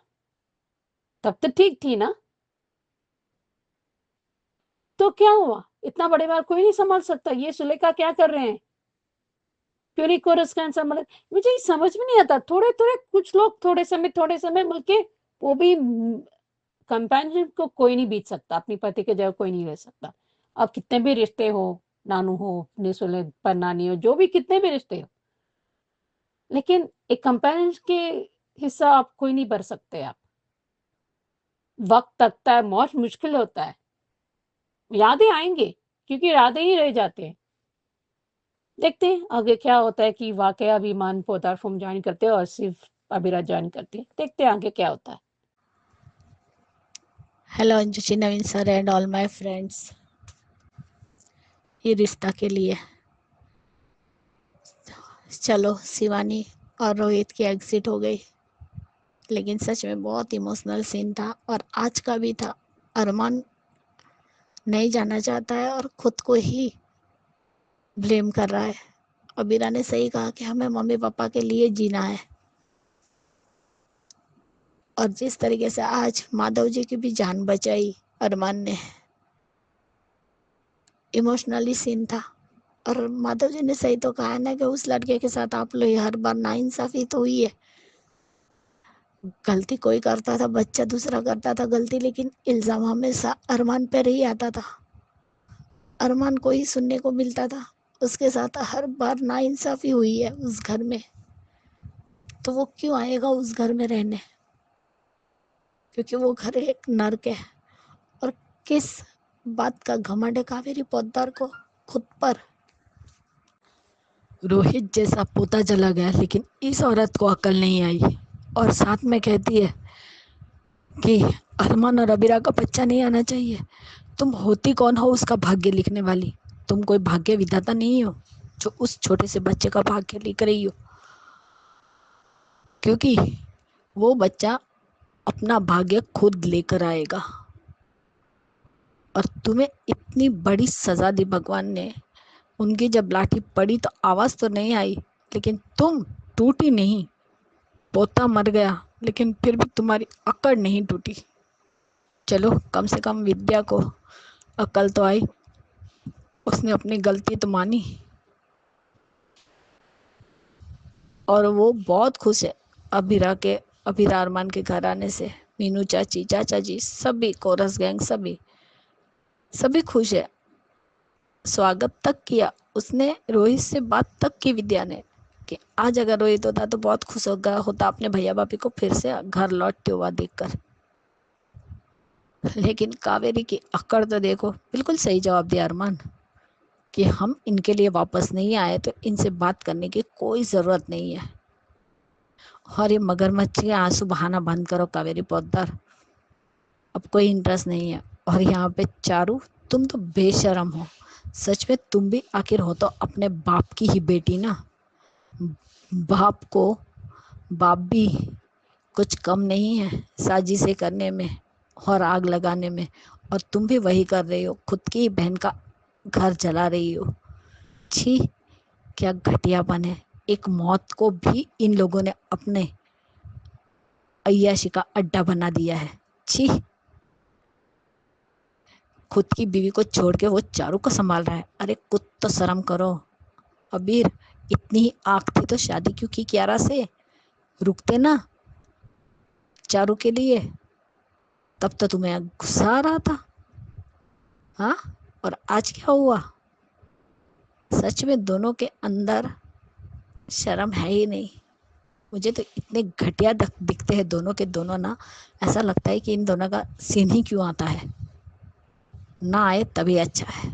तब तो ठीक थी ना। तो क्या हुआ? इतना बड़े बार कोई नहीं संभाल सकता? ये सुलेखा क्या कर रहे हैं? क्यों नहीं कोरस का संभाल? मुझे ये समझ में नहीं आता। थोड़े थोड़े कुछ लोग थोड़े समय मिलके, वो भी कंपेनियन को कोई नहीं बीत सकता, अपनी पति के जगह कोई नहीं रह सकता। अब कितने भी रिश्ते हो, नानू हो, निसुले पर नानी हो, जो भी कितने भी रिश्ते हो, लेकिन एक कंपेनियन के हिस्सा आप कोई नहीं भर सकते। आप वक्त लगता है, बहुत मुश्किल होता है, यादें आएंगे क्योंकि यादें ही रह जाते हैं। देखते हैं आगे क्या होता है कि वाकया अभिमान पदार्थ ज्वाइन करते हैं और सिर्फ अभिराज ज्वाइन करती है। देखते हैं आगे क्या होता है। हेलो अंजुची, Naveen sir and all my friends. ये रिश्ता के लिए चलो शिवानी और रोहित की एग्जिट हो गई, लेकिन सच में बहुत इमोशनल सीन था और आज का भी था। अरमान नहीं जाना चाहता है और खुद को ही ब्लेम कर रहा है। अबीरा ने सही कहा कि हमें मम्मी पापा के लिए जीना है, और जिस तरीके से आज माधव जी की भी जान बचाई अरमान ने, इमोशनली सीन था। और माधव जी ने सही तो कहा है ना कि उस लड़के के साथ आप लोग हर बार नाइंसाफी तो हुई है। गलती कोई करता था, बच्चा दूसरा करता था गलती, लेकिन इल्जाम हमेशा अरमान पर ही आता था, अरमान को ही सुनने को मिलता था। उसके साथ हर बार नाइंसाफी हुई है उस घर में, तो वो क्यों आएगा उस घर में रहने? क्योंकि वो घर एक नर्क है। और किस बात का घमंड है कावेरी पोद्दार को खुद पर? रोहित जैसा पोता चला गया, लेकिन इस औरत को अकल नहीं आई और साथ में कहती है कि अरमान और अबीरा का बच्चा नहीं आना चाहिए। तुम होती कौन हो उसका भाग्य लिखने वाली? तुम कोई भाग्य विधाता नहीं हो जो उस छोटे से बच्चे का भाग्य लिख रही हो, क्योंकि वो बच्चा अपना भाग्य खुद लेकर आएगा। और तुम्हें इतनी बड़ी सजा दी भगवान ने। उनकी जब लाठी पड़ी तो आवाज तो नहीं आई, लेकिन तुम टूटी नहीं। पोता मर गया लेकिन फिर भी तुम्हारी अकड़ नहीं टूटी। चलो कम से कम विद्या को अकल तो आई, उसने अपनी गलती तो मानी और वो बहुत खुश है अभिरा अरमान के घर आने से। मीनू चाची, चाचा जी, सभी कोरस गैंग, सभी खुश है। स्वागत तक किया उसने, रोहित से बात तक की विद्या ने कि आज अगर रोहित होता तो बहुत खुश होता अपने भैया भाभी को फिर से घर लौटते हुआ देखकर। लेकिन कावेरी की अकड़ तो देखो। बिल्कुल सही जवाब दिया अरमान कि हम इनके लिए वापस नहीं आए तो इनसे बात करने की कोई ज़रूरत नहीं है। और ये मगरमच्छ के आंसू बहाना बंद करो कावेरी पोद्दार, अब कोई इंटरेस्ट नहीं है। और यहाँ पे चारू, तुम तो बेशरम हो सच में। तुम भी आखिर हो तो अपने बाप की ही बेटी ना। बाप भी कुछ कम नहीं है साजिशें करने में। और आग लगाने में, और तुम भी वही कर रही हो, खुद की बहन का घर जला रही हो। छी, क्या घटियापन है। एक मौत को भी इन लोगों ने अपने अय्याशी का अड्डा बना दिया है। छी, खुद की बीवी को छोड़ के वो चारू को संभाल रहा है। अरे कुछ तो शर्म करो। अबीर, इतनी ही आंख थी तो शादी क्यों की कियारा से? रुकते ना चारू के लिए, तब तो तुम्हें गुस्सा आ रहा था। हाँ, और आज क्या हुआ? सच में दोनों के अंदर शर्म है ही नहीं। मुझे तो इतने घटिया दिखते हैं दोनों के दोनों ना, ऐसा लगता है कि इन दोनों का सीन ही क्यों आता है, ना आए तभी अच्छा है।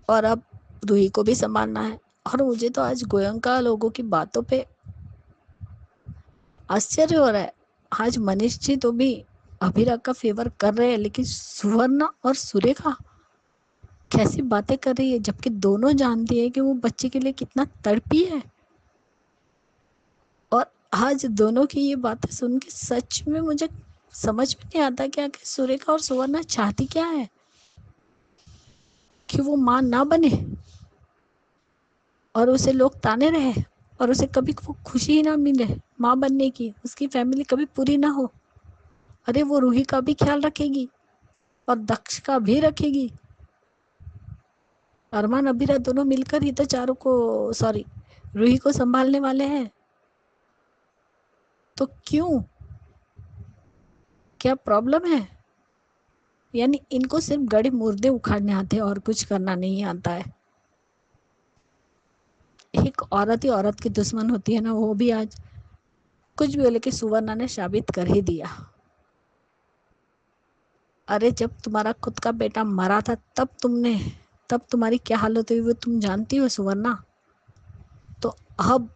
और अब रूही को भी संभालना है। और मुझे तो आज गोयंका लोगों की बातों पे आश्चर्य हो रहा है। आज मनीष जी तो भी अभिरा का फेवर कर रहे हैं, लेकिन सुवर्णा और सुरेखा कैसी बातें कर रही है, जबकि दोनों जानती है कि वो बच्चे के लिए कितना तड़पी है। और आज दोनों की ये बातें सुन के सच में मुझे समझ में नहीं आता क्या कि सुरेखा और सुवर्णा चाहती क्या है, कि वो मां ना बने और उसे लोग ताने रहे, और उसे कभी वो खुशी ही ना मिले मां बनने की, उसकी फैमिली कभी पूरी ना हो। अरे वो रूही का भी ख्याल रखेगी और दक्ष का भी रखेगी। अरमान अबीरा दोनों मिलकर ही तो चारों को, सॉरी, रूही को संभालने वाले हैं। तो क्यों, क्या प्रॉब्लम है? यानी इनको सिर्फ गड़े मुर्दे उखाड़ने आते हैं और कुछ करना नहीं आता है। एक औरत ही औरत की दुश्मन होती है ना, वो भी आज कुछ भी हो, लेकिन सुवर्णा ने साबित कर ही दिया। अरे जब तुम्हारा खुद का बेटा मरा था तब तुम्हारी क्या हालत हुई वो तुम जानती हो सुवर्णा। तो अब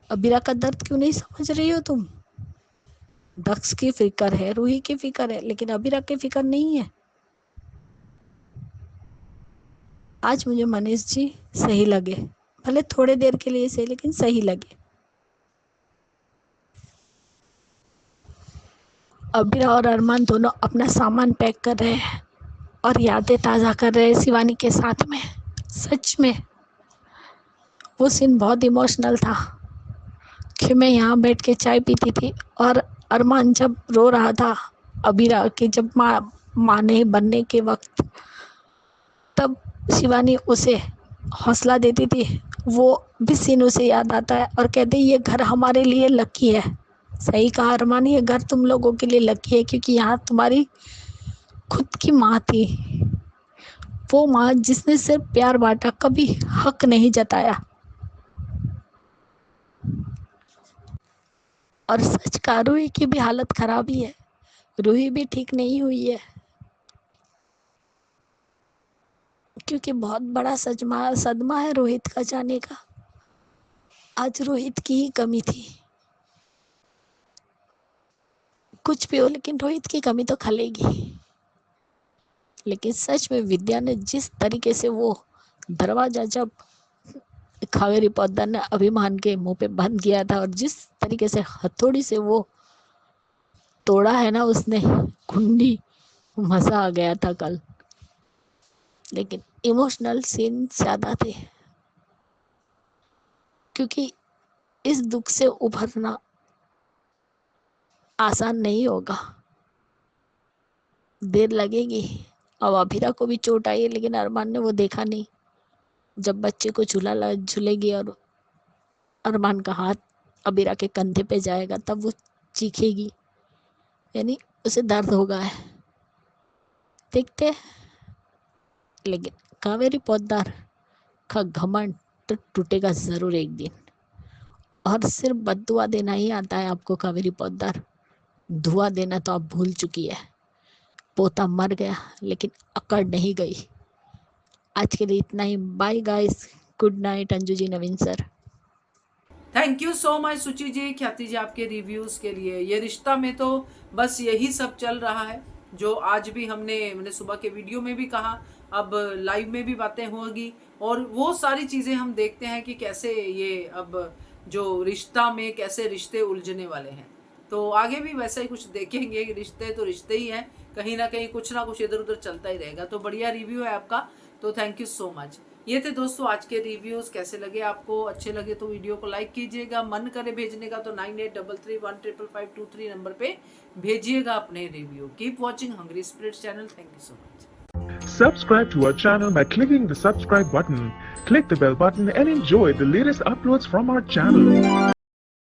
अबीरा का दर्द क्यों नहीं समझ रही हो तुम? दक्ष की फिक्र है, रूही की फिक्र है, लेकिन अबीरा की फिक्र नहीं है। आज मुझे मनीष जी सही लगे, भले थोड़े देर के लिए सही, लेकिन सही लगे। अबीरा और अरमान दोनों अपना सामान पैक कर रहे हैं और यादें ताज़ा कर रहे हैं शिवानी के साथ में। सच में वो सीन बहुत इमोशनल था कि मैं यहाँ बैठ के चाय पीती थी और अरमान जब रो रहा था अबीरा के, जब माँ नहीं बनने के वक्त, तब शिवानी उसे हौसला देती थी। वो भी सीन उसे याद आता है और कहते ये घर हमारे लिए लकी है। सही कहा अरमान, ये घर तुम लोगों के लिए लकी है, क्योंकि यहाँ तुम्हारी खुद की माँ थी, वो माँ जिसने सिर्फ प्यार बांटा, कभी हक नहीं जताया। और सच का रूही की भी हालत खराब ही है, रूही भी ठीक नहीं हुई है, क्योंकि बहुत बड़ा सदमा है रोहित का जाने का। आज रोहित की ही कमी थी। कुछ भी हो, लेकिन रोहित की कमी तो खलेगी। लेकिन सच में विद्या ने जिस तरीके से वो दरवाजा जब कावेरी पोद्दार ने अभिमान के मुंह पे बंद किया था, और जिस तरीके से हथौड़ी से वो तोड़ा है ना उसने कुंडी, मजा आ गया था कल। लेकिन इमोशनल सीन ज्यादा थे, क्योंकि इस दुख से उभरना आसान नहीं होगा, देर लगेगी। अब अभिरा को भी चोट आई है, लेकिन अरमान ने वो देखा नहीं। जब बच्चे को झूलेगी और अरमान का हाथ अबीरा के कंधे पे जाएगा, तब वो चीखेगी, यानी उसे दर्द होगा है। देखते, लेकिन कावेरी पोद्दार का घमंड तो टूटेगा जरूर एक दिन। और सिर्फ बद्दुआ देना ही आता है आपको कावेरी पोद्दार, धुआं देना तो आप भूल चुकी है। पोता मर गया, लेकिन अकड़ नहीं गई। आज के लिए इतना ही। Bye guys, good night. Anju ji, Naveen sir. Thank you so much Suchi ji, ख्याति जी, आपके रिव्यूज के लिए। ये रिश्ता में तो बस यही सब चल रहा है, जो आज भी मैंने सुबह के वीडियो में भी कहा, अब लाइव में भी बातें होगी, और वो सारी चीजें हम देखते हैं कि कैसे ये अब जो रिश्ता में कैसे रिश्ते उलझने वाले हैं। तो आगे भी वैसा ही कुछ देखेंगे कि रिश्ते तो रिश्ते ही हैं, कहीं ना कहीं कुछ ना कुछ इधर उधर चलता ही रहेगा। तो बढ़िया रिव्यू है आपका, तो थैंक यू सो मच। ये थे दोस्तों आज के रिव्यूज। कैसे लगे आपको? अच्छे लगे तो वीडियो को लाइक कीजिएगा, मन करे भेजने का तो 9833155523 नंबर पे भेजिएगा अपने review. Keep watching Hungry Spirits channel. Thank you so much. Subscribe to our channel by clicking the subscribe button. Click the bell button and enjoy the latest uploads from our channel.